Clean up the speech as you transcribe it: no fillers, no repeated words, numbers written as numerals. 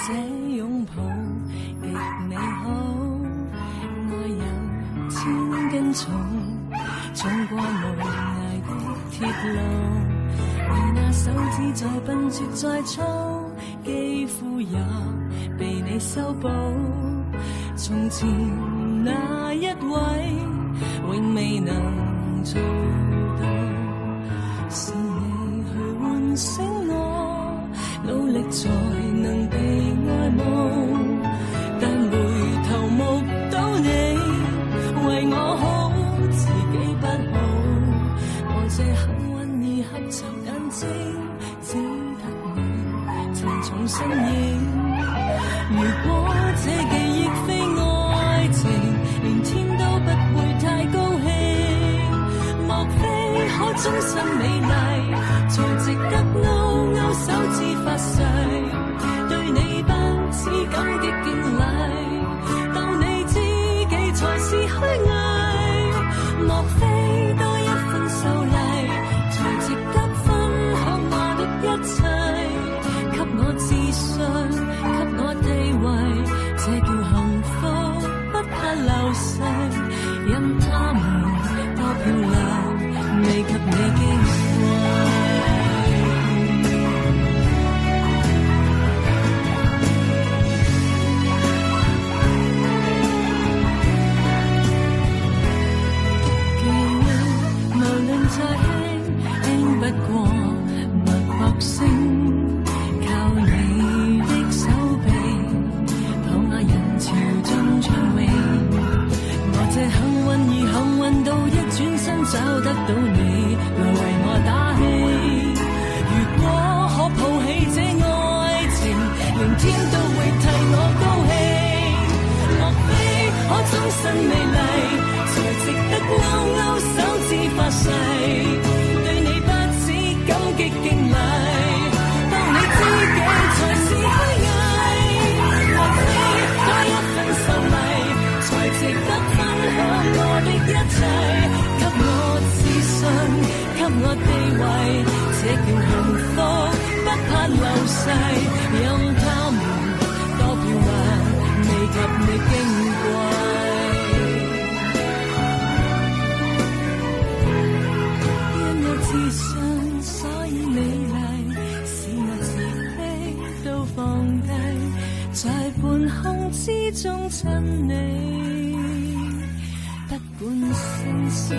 這擁抱極美好，愛有千斤重，衝過無涯的鐵路，而那手指再笨拙再粗，肌膚也被你修補。從前那一位永未能做到，是你去喚醒我，努力才能被愛慕，但回頭目睹你為我好，自己不好。我這幸運兒合着眼睛，只得你沉重身影。如果這記憶非愛情，連天都不會太高興。莫非可終身美麗，才值得勾勾手指發誓，對你不止感激敬禮，當你知己才是虛偽。莫非多一份秀麗，才值得分享我的一切，給我自信，給我地位，這叫幸福，不怕流逝。任他們多漂亮，未及你矜貴。再輕輕不過脈搏聲，靠你的手臂躺下人潮中暢泳。我這幸運兒幸運到一轉身找得到你來為我打氣。如果可抱起這愛情，連天都會替我高興。莫非可終身美麗，才值得勾勾手指發誓，對你不止感激敬禮，當你知己才是虛偽。莫非多一份秀麗，才值得分享我的一切，給我自信，給我地位，這叫幸福，不怕流逝。任他們多漂亮，未及你矜貴。自信，所以美麗，使我自卑都放低，在半空之中親你，不管生死。